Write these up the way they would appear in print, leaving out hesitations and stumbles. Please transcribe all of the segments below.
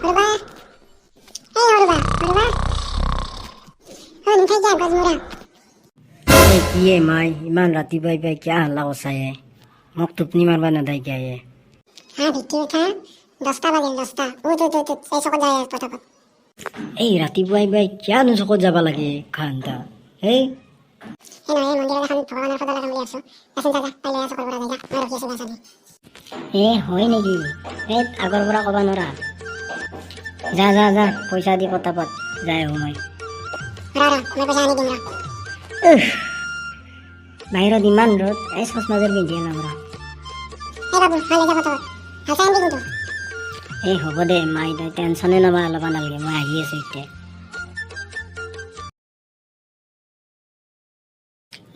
Hurba. Hey Hurba, Hurba. Oh, নুঠাই যা গজমুৰা। এই কিয়ে মাই ইমান ৰাতিপুৱাই পাই কিয় হাল্লা কচায়ে মোক টোপনি মাৰবা নেদাই কিয়ে হা ভিকি উঠা 10টা বাজিল 10টা। উঠ উঠ উঠ এই চকত যায় পটাপট। এই ৰাতিপুৱাই পাই কিয়নো চকত যাব লাগে খানটা এই সেই নহয় মন্দিৰত এখন ভগৱানৰ ফটো লগাম বুলি আছো। আচোন যা যা পাই লৈ চকৰ পৰা যায় যা। মই ৰখি আছো গা চালি। হয় নেকি এই আগৰ পৰা ক'বা নৰা যা যা যা পইচা দি পটাপট যাই আহো মই মই পইচা আনি দিম ৰ। বাহিৰত ইমান ৰ'দ এই চচমাযোৰ পিন্ধি আনাম ৰ এই বাবু ভালে যাব তোৰ হালচাই আনিবি কিন্তু। এই হ'ব দে মাই তই টেনশ্যনে ল'বা ল'বা নালাগে মই আহি আছো এতিয়া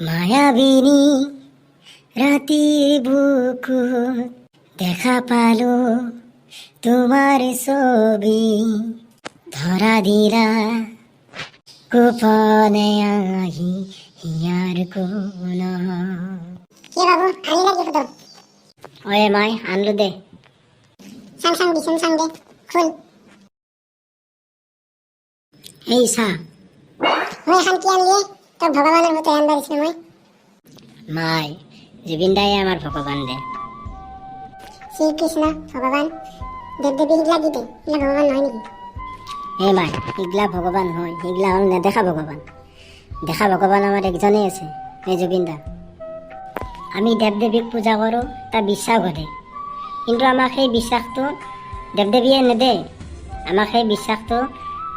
মায়াবিনী ৰাতিৰ বুকুত দেখা পালো তোমাৰ ছবি ধৰা দিলা গোপনে আহি হিয়াৰ কোন কি বাবু আনিলা কি ফটো? অয়ে মাই আনলো দে চাং দে খুল। এই চা মই এখন কি আনিলি তোক ভগৱানৰ ফটো আনবা দিছিলো মই। মাই জুবিন দাই আমাৰ ভগৱান দে শ্ৰীকৃষ্ণ ভগৱান দেৱ দেৱী সিগলা কি দে সিগলা ভগৱান নহয় নেকি? এই মাই সিগলা ভগৱান হয় সিগলা হ'ল নেদেখা ভগৱান দেখা ভগৱান আমাৰ একজনেই আছে এই জুবিন দা আমি দেৱ দেৱীক পূজা কৰোঁ তাৰ বিশ্বাস ঘটে কিন্তু আমাক সেই বিশ্বাসটো দেৱ দেৱীয়ে নেদে আমাক সেই বিশ্বাসটো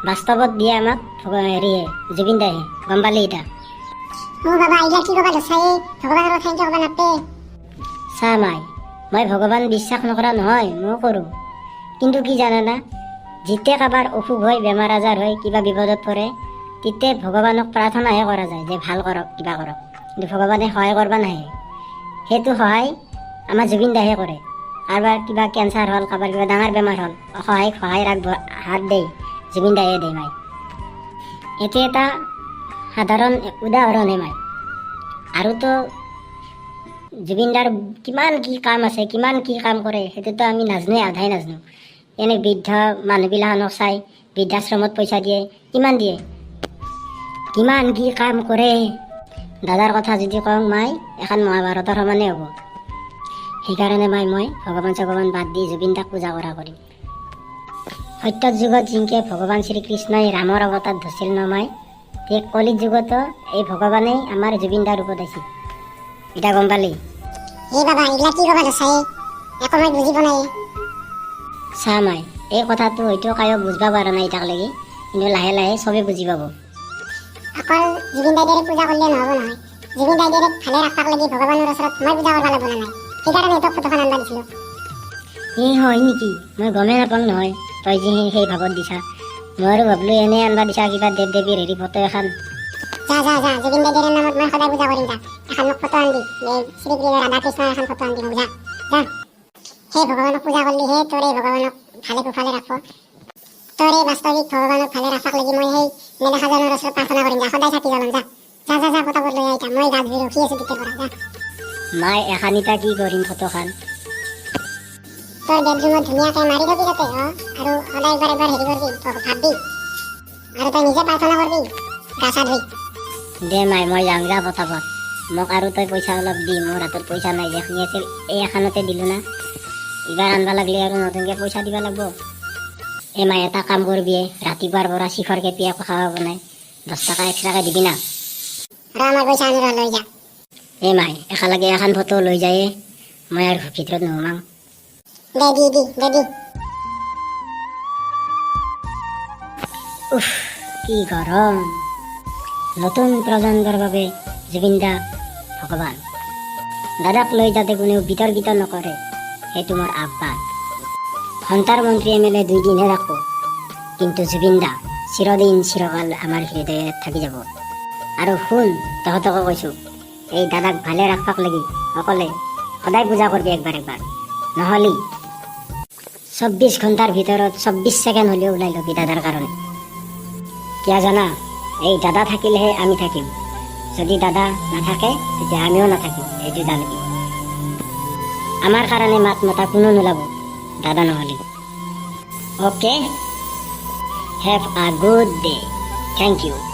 বাস্তৱত দিয়ে আমাক হেৰিয়ে জুবিন দায়ে গম পালি এতিয়া বাবা এইগিলা কি ক'বা দচাই ভগৱানৰ কথা এনেকৈ ক'বা নাপে। চা মাই মই ভগৱান বিশ্বাস নকৰা নহয় ময়ো কৰোঁ কিন্তু কি জানানা যেতিয়া কাৰোবাৰ অসুখ হয় বেমাৰ আজাৰ হয় কিবা বিপদত পৰে তেতিয়া ভগৱানক প্ৰাৰ্থনাহে কৰা যায় যে ভাল কৰক কিবা কৰক কিন্তু ভগৱানে সহায় কৰিব নাহে সেইটো সহায় আমাৰ জুবিন দাহে কৰে কাৰোবাৰ কিবা কেঞ্চাৰ হ'ল কাৰোবাৰ কিবা ডাঙৰ বেমাৰ হ'ল সহায় হাত দেই জুবিন দাহে দেই মাই এইটো এটা সাধাৰণ উদাহৰণহে মাই আৰুতো জুবিন দাৰ কিমান কি কাম আছে কিমান কি কাম কৰে সেইটোতো আমি নাজানোৱে আধাই নাজানো এনে বৃদ্ধ মানুহবিলাকক চাই বৃদ্ধাশ্ৰমত পইচা দিয়ে কিমান দিয়ে কিমান কি কাম কৰে দাদাৰ কথা যদি কওঁ মাই এখন মহাভাৰতৰ সমানে হ'ব সেইকাৰণে মই ভগৱান চগৱান বাদ দি জুবিন দাক পূজা কৰা কৰিম সত্যৰ যুগত যিনকে ভগৱান শ্ৰীকৃষ্ণই ৰামৰ অৱতাৰ ধৰিছিল নমাই ঠিক কলিৰ যুগতো এই ভগৱানেই আমাৰ জুবিন দাৰ ৰূপত আহিছিল এতিয়া গম পালি এই বাবা এইগিলা কি ক'বা দচাই একো মই বুজি পোৱা নাই। চা মাই এই কথাটো হয়তো কায়ো বুজবা পৰা নাই এতিয়ালৈকে কিন্তু লাহে লাহে চবে বুজি পাব অকল জুবিন দাইদেৰে পূজা কৰিলে নহ'ব নহয় জুবিন দাইদেৰে ভালে ৰাখবাক লাগি ভগৱানৰ ওচৰত মই পূজা কৰিব লাগিব না নাই সেইকাৰণে তোক ফটোখন আনবা দিছিলোঁ। এই হয় নেকি মই গমেই নাপাওঁ নহয় তই যি সেই ভাৱত দিছা মই আৰু ভাবিলোঁ এনেই আনবা দিছা কিবা দেৱ দেৱীৰ হেৰি ফটো এখন যা জুবিন দাইদেৰৰ নামত মই সদায় পূজা কৰিম যা এখন মোক ফটো আনবি এই শ্ৰীকৃষ্ণ ৰাধা কৃষ্ণৰ এখন ফটো আনবি মোক যা সেই ভগৱানক পূজা কৰিলেহে তোৰ এই ভগৱানক ভালে কুশলে ৰাখব তোৰ এই বাস্তৱিক ভগৱানক ভালে ৰাখবাক লাগি মই সেই নেদেখাজনৰ ওচৰত প্ৰাৰ্থনা কৰিম যা সদায় চাকি জ্বলাম যা পটাপট লৈ আহ মই গাত ধুই ৰখি আছো তেতিয়াৰ পৰা যা মাই এখানিটা কি কৰিম ফটোখন তোৰ বেডৰুমত ধুনীয়াকৈ মাৰি থবি তাতে আৰু সদায় একবাৰ হেৰি কৰিবি ভাববি আৰু তই নিজে প্ৰাৰ্থনা কৰিবি গা চা ধুই। দে মাই মই যাম যা পটাপট মোক আৰু তই পইচা অলপ দি মোৰ হাতত পইচা নাই যেখিনি আছিল এই এখনতে দিলোঁ না এইবাৰ আনবা লাগিলে আৰু নতুনকৈ পইচা দিব লাগিব এই মাই এটা কাম কৰিবি ৰাতিপুৱাৰ পৰা শিখৰকে পিয়াক খাব নাই 10 টকা এক্সট্ৰাকৈ দিবি না আমাৰ পইচা আনি লৈ যা এই মাই একেলগে এখন ফটো লৈ যায় মই আৰু ভিতৰত নোসোমাওঁ দে উফ কি গৰম নতুন প্ৰজন্মৰ বাবে জুবিন দা ভগৱান দাদাক লৈ যাতে কোনেও বিতৰ্কিত নকৰে সেইটো মোৰ আহ্বান সন্তাৰ মন্ত্ৰী MLA 2 দিনহে ৰাখোঁ কিন্তু জুবিন দা চিৰদিন চিৰকাল আমাৰ হৃদয়ত থাকি যাব আৰু শুন তহঁতকো কৈছোঁ এই দাদাক ভালে ৰাখবাক লাগি সকলে সদায় পূজা কৰিবি একবাৰ নহ'লে 24 ঘণ্টাৰ ভিতৰত 24 ছেকেণ্ড হ'লেও ওলাই ল'বি দাদাৰ কাৰণে কিয় জানা এই দাদা থাকিলেহে আমি থাকিম যদি দাদা নাথাকে তেতিয়া আমিও নাথাকিম এইটো জানিবি আমাৰ কাৰণে মাত মতা কোনো নোলাব দাদা নহ'লে Okay? Have a good day. Thank you.